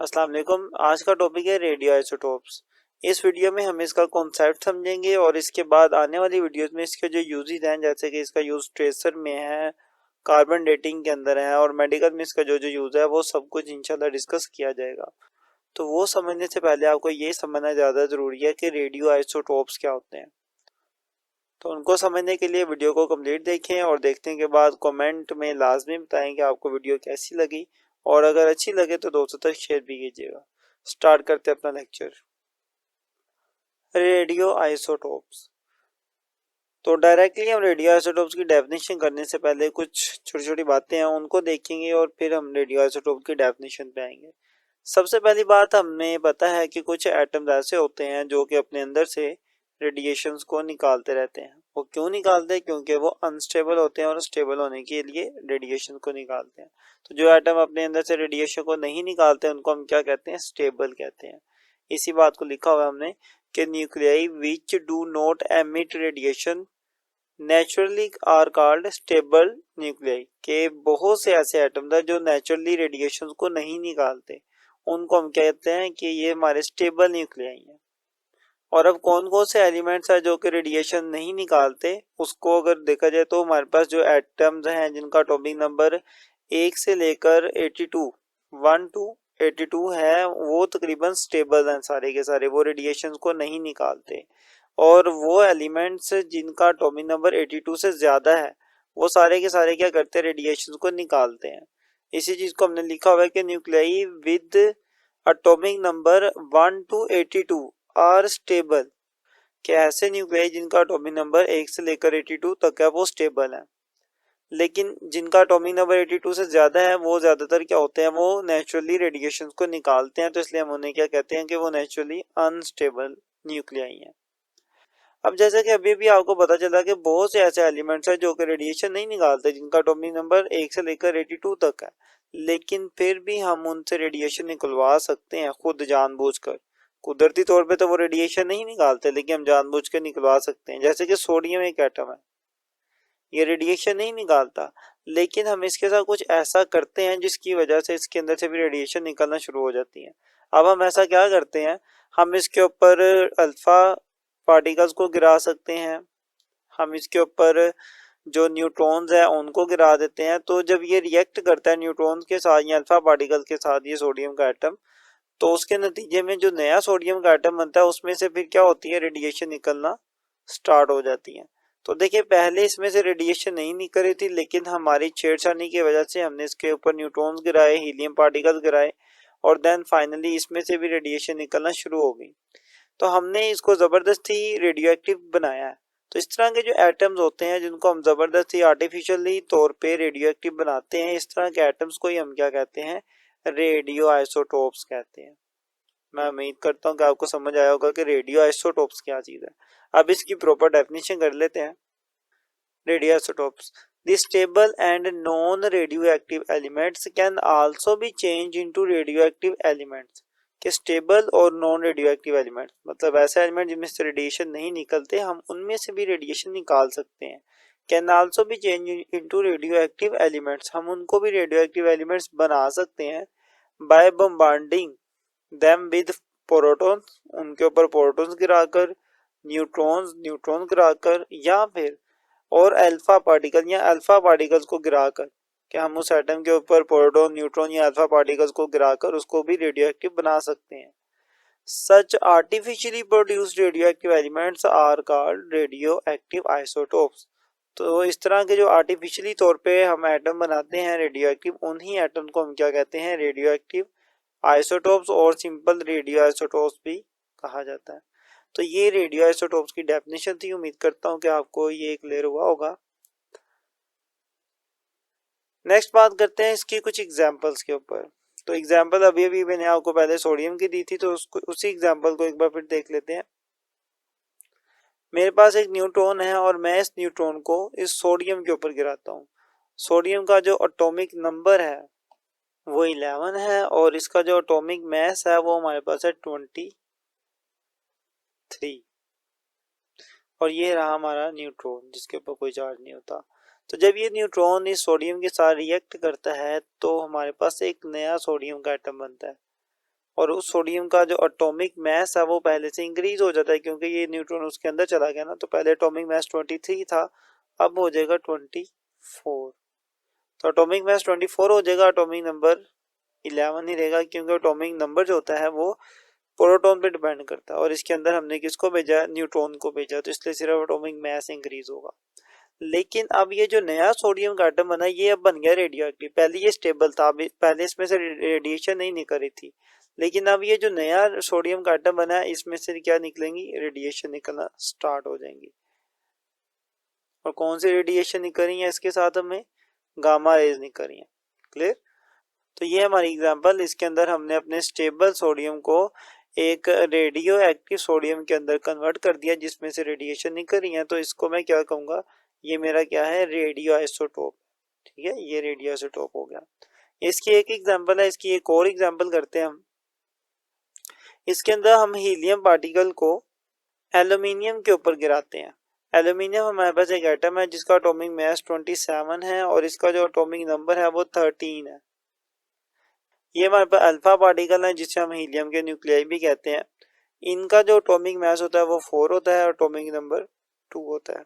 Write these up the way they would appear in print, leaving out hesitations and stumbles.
अस्सलाम वालेकुम। आज का टॉपिक है रेडियो आइसोटोप्स। इस वीडियो में हम इसका कॉन्सेप्ट समझेंगे और इसके बाद आने वाली वीडियोस में इसके जो यूजेस हैं, जैसे कि इसका यूज ट्रेसर में है, कार्बन डेटिंग के अंदर है और मेडिकल में इसका जो जो यूज है वो सब कुछ इंशाल्लाह डिस्कस किया जाएगा। तो वो समझने से पहले आपको ये समझना ज़्यादा ज़रूरी है कि रेडियो आइसोटोप्स क्या होते हैं। तो उनको समझने के लिए वीडियो को कंप्लीट देखें और देखने के बाद कमेंट में लाजमी बताएं कि आपको वीडियो कैसी लगी, और अगर अच्छी लगे तो दोस्तों तक शेयर भी कीजिएगा। स्टार्ट करते हैं अपना लेक्चर। Radio isotopes. तो डायरेक्टली हम रेडियो आइसोटोप्स की डेफिनेशन करने से पहले कुछ छोटी छोटी बातें हैं उनको देखेंगे और फिर हम रेडियो आइसोटोप की डेफिनेशन पे आएंगे। सबसे पहली बात, हमें पता है कि कुछ एटम्स ऐसे होते हैं जो कि अपने अंदर से रेडिएशंस को निकालते रहते हैं। वो क्यों निकालते हैं? क्योंकि वो अनस्टेबल होते हैं और स्टेबल होने के लिए रेडिएशन को निकालते हैं। तो जो एटम अपने अंदर से रेडिएशन को नहीं निकालते उनको हम क्या कहते हैं? स्टेबल कहते हैं। इसी बात को लिखा हुआ है हमने कि nuclei which do not emit radiation naturally are called stable nuclei. के बहुत से ऐसे एटम था जो नेचुरली रेडिएशन को नहीं निकालते, उनको हम कहते हैं कि ये हमारे स्टेबल न्यूक्लियाई हैं। और अब कौन कौन से एलिमेंट्स है जो कि रेडिएशन नहीं निकालते, उसको अगर देखा जाए तो हमारे पास जो एटम्स हैं जिनका एटॉमिक नंबर 1 से लेकर 82 1 टू 82 है, वो तकरीबन स्टेबल हैं सारे के सारे, वो रेडिएशन को नहीं निकालते। और वो एलिमेंट्स जिनका एटॉमिक नंबर 82 से ज़्यादा है, वो सारे के सारे क्या करते हैं? रेडिएशन को निकालते हैं। इसी चीज़ को हमने लिखा हुआ है कि nuclei with atomic number 1 to 82 are stable. कि ऐसे न्यूक्लियाई जिनका एटॉमिक नंबर 1 से लेकर 82 तक है वो स्टेबल है, लेकिन जिनका एटॉमिक नंबर 82 से ज़्यादा है वो ज़्यादातर क्या होते हैं? वो नेचुरली रेडिएशन को निकालते हैं। तो इसलिए हम उन्हें क्या कहते हैं कि वो नेचुरली अनस्टेबल न्यूक्लियाई हैं। अब जैसा कि अभी भी आपको पता चला कि बहुत से ऐसे एलिमेंट्स हैं जो कि रेडिएशन नहीं निकालते, जिनका एटॉमिक नंबर 1 से लेकर 82 तक है, लेकिन फिर भी हम उनसे रेडिएशन निकलवा सकते हैं खुद जानबूझकर। कुदरती तौर पे तो वो रेडिएशन नहीं निकालते, लेकिन हम जानबूझ के निकलवा सकते हैं। जैसे कि सोडियम एक एटम है, ये रेडिएशन नहीं निकालता, लेकिन हम इसके साथ कुछ ऐसा करते हैं जिसकी वजह से इसके अंदर से भी रेडिएशन निकलना शुरू हो जाती है। अब हम ऐसा क्या करते हैं? हम इसके ऊपर अल्फा पार्टिकल्स को गिरा सकते हैं, हम इसके ऊपर जो न्यूट्रॉन्स है उनको गिरा देते हैं। तो जब ये रिएक्ट करता है न्यूट्रॉन्स के साथ या अल्फा पार्टिकल के साथ, ये सोडियम का एटम, तो उसके नतीजे में जो नया सोडियम का एटम बनता है उसमें से फिर क्या होती है? रेडिएशन निकलना स्टार्ट हो जाती है। तो देखिए, पहले इसमें से रेडिएशन नहीं निकल रही थी, लेकिन हमारी छेड़छाड़ी की वजह से हमने इसके ऊपर न्यूट्रॉन्स गिराए, हीलियम पार्टिकल्स गिराए, और देन फाइनली इसमें से भी रेडिएशन निकलना शुरू हो गई। तो हमने इसको ज़बरदस्ती रेडियो एक्टिव बनाया है। तो इस तरह के जो एटम्स होते हैं जिनको हम ज़बरदस्ती आर्टिफिशियली तौर पे रेडियो एक्टिव बनाते हैं, इस तरह के एटम्स को ही हम क्या कहते हैं? रेडियो आइसोटोप्स कहते हैं। मैं उम्मीद करता हूँ कि आपको समझ आया होगा कि रेडियो आइसोटोप्स क्या चीज़ है। अब इसकी प्रॉपर डेफिनेशन कर लेते हैं। Radio isotopes: the stable and non-radioactive elements can also be changed into radioactive elements। कि स्टेबल और नॉन रेडियोएक्टिव एलिमेंट मतलब ऐसे एलिमेंट जिनमें से रेडिएशन नहीं निकलते, हम उनमें से भी रेडिएशन निकाल सकते हैं। Can also be change into radioactive elements, हम उनको भी रेडियोएक्टिव एलिमेंट्स बना सकते हैं by bombarding them with protons, उनके ऊपर प्रोटॉन्स गिराकर, न्यूट्रॉन्स गिराकर, या फिर और अल्फा पार्टिकल या अल्फा पार्टिकल्स को गिराकर। कि हम उस एटम के ऊपर प्रोटॉन, न्यूट्रॉन या अल्फा पार्टिकल्स को गिराकर उसको भी रेडियो एक्टिव बना सकते हैं। Such artificially produced radioactive elements are called radio active isotopes. तो इस तरह के जो आर्टिफिशियली तौर पे हम एटम बनाते हैं रेडियो एक्टिव, उन्हीं एटम को हम क्या कहते हैं? रेडियो एक्टिव आइसोटोप्स और सिंपल रेडियो आइसोटोप्स भी कहा जाता है। तो ये रेडियो आइसोटोप्स की डेफिनेशन थी। उम्मीद करता हूँ कि आपको ये क्लियर हुआ होगा। नेक्स्ट बात करते हैं इसकी कुछ एग्जांपल्स के ऊपर। तो एग्जांपल अभी अभी मैंने आपको पहले सोडियम की दी थी, तो उसको उसी एग्जांपल को एक बार फिर देख लेते हैं। मेरे पास एक न्यूट्रॉन है और मैं इस न्यूट्रॉन को इस सोडियम के ऊपर गिराता हूँ। सोडियम का जो एटॉमिक नंबर है वो 11 है और इसका जो एटॉमिक मास है वो हमारे पास है 23, और ये रहा हमारा न्यूट्रॉन जिसके ऊपर कोई चार्ज नहीं होता। तो जब ये न्यूट्रॉन इस सोडियम के साथ रिएक्ट करता है तो हमारे पास एक नया सोडियम का एटम बनता है। और उस सोडियम का जो एटॉमिक मास है वो पहले से इंक्रीज हो जाता है, क्योंकि ये न्यूट्रॉन उसके अंदर चला गया ना। तो पहले एटॉमिक मास 23 था, अब हो जाएगा 24। तो एटॉमिक मास 24 हो जाएगा, एटॉमिक नंबर 11 ही रहेगा, क्योंकि एटॉमिक नंबर जो होता है वो प्रोटॉन पे डिपेंड करता है, और इसके अंदर हमने किसको भेजा, न्यूट्रॉन को भेजा, तो इसलिए सिर्फ एटॉमिक मास इंक्रीज होगा। लेकिन अब ये जो नया सोडियम का एटम बना, ये अब बन गया रेडियो एक्टिव। पहले ये स्टेबल था, पहले इसमें से रेडिएशन नहीं निकल रही थी, लेकिन अब ये जो नया सोडियम का एटम बना है, इसमें से क्या निकलेंगी, रेडिएशन निकलना स्टार्ट हो जाएंगी। और कौन सी रेडिएशन निकल रही है इसके साथ, हमें गामा रेज निकल रही है। क्लियर। तो ये हमारी एग्जांपल, इसके अंदर हमने अपने स्टेबल सोडियम को एक रेडियो एक्टिव सोडियम के अंदर कन्वर्ट कर दिया, जिसमें से रेडिएशन निकल रही है। तो इसको मैं क्या कहूँगा, ये मेरा क्या है, रेडियो आइसोटोप। ठीक है, ये रेडियो आइसोटोप हो गया। इसकी एक एग्जांपल है, इसकी एक और एग्जांपल करते हैं हम। इसके अंदर हम हीलियम पार्टिकल को एल्यूमिनियम के ऊपर गिराते हैं। एल्यूमिनियम हमारे पास एक एटम है जिसका एटॉमिक मास 27 है, और इसका जो एटॉमिक नंबर है वो 13 है। ये हमारे पास अल्फा पार्टिकल है, जिसे हम हीलियम के न्यूक्लियाई भी कहते हैं। इनका जो एटॉमिक मास होता है वो 4 होता है, और एटॉमिक नंबर 2 होता है।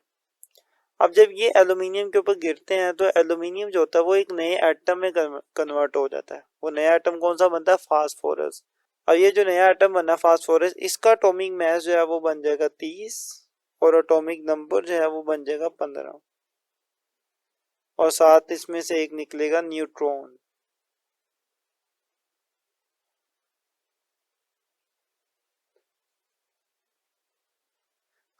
अब जब ये एल्यूमिनियम के ऊपर गिरते हैं, तो एल्यूमिनियम जो होता है वो एक नए एटम में कन्वर्ट हो जाता है। वो नया एटम कौन सा बनता है, फास्फोरस। अब ये जो नया एटम बना फास्फोरस, इसका एटॉमिक मास जो है वो बन जाएगा 30, और एटॉमिक नंबर जो है वो बन जाएगा 15, और साथ इसमें से एक निकलेगा न्यूट्रॉन।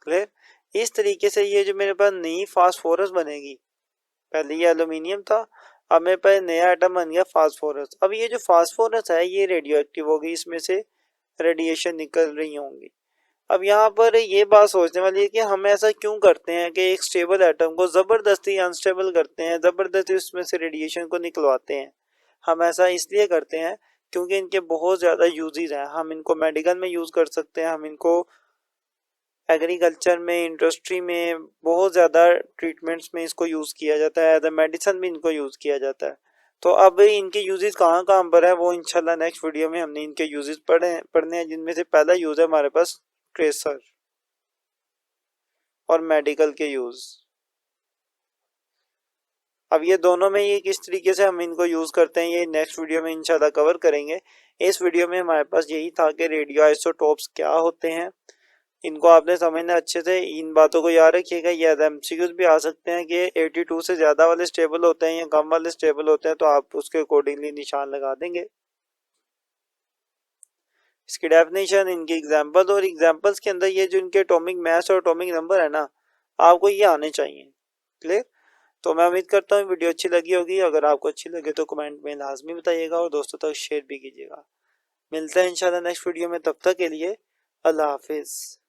क्लियर। इस तरीके से ये जो मेरे पास नई फास्फोरस बनेगी, पहले ये एल्यूमिनियम था, अब मेरे पास नया एटम बन गया फास्फोरस। अब ये जो फास्फोरस है ये रेडियो एक्टिव होगी, इसमें से रेडिएशन निकल रही होंगी। अब यहाँ पर ये बात सोचने वाली है कि हम ऐसा क्यों करते हैं कि एक स्टेबल एटम को जबरदस्ती अनस्टेबल करते हैं, जबरदस्ती उसमें से रेडिएशन को निकलवाते हैं। हम ऐसा इसलिए करते हैं क्योंकि इनके बहुत ज़्यादा यूजेस हैं। हम इनको मेडिकल में यूज़ कर सकते हैं, हम इनको एग्रीकल्चर में, इंडस्ट्री में, बहुत ज़्यादा ट्रीटमेंट्स में इसको यूज़ किया जाता है, एज अ मेडिसिन भी इनको यूज़ किया जाता है। तो अब इनके यूजेस कहाँ कहाँ पर है, वो इंशाल्लाह नेक्स्ट वीडियो में हमने इनके यूजेस पढ़ने हैं, जिनमें से पहला यूज़ है हमारे पास ट्रेसर और मेडिकल के यूज़। अब ये दोनों में ये किस तरीके से हम इनको यूज़ करते हैं, ये नेक्स्ट वीडियो में इंशाल्लाह कवर करेंगे। इस वीडियो में हमारे पास यही था कि रेडियो आइसोटोप्स क्या होते हैं, इनको आपने समझना अच्छे से। इन बातों को याद रखिएगा, ये एमसीक्यूज भी आ सकते हैं कि 82 से ज़्यादा वाले स्टेबल होते हैं या कम वाले स्टेबल होते हैं, तो आप उसके अकॉर्डिंगली निशान लगा देंगे। इसकी डेफिनेशन, इनके एग्जांपल, और एग्जांपल्स के अंदर ये जो इनके एटॉमिक मास और एटॉमिक नंबर है ना, आपको ये आने चाहिए। क्लियर। तो मैं उम्मीद करता हूँ वीडियो अच्छी लगी होगी। अगर आपको अच्छी लगे तो कमेंट में लाजमी बताइएगा, और दोस्तों तक शेयर भी कीजिएगा। मिलते हैं इंशाल्लाह नेक्स्ट वीडियो में, तब तक के लिए अल्लाह हाफिज़।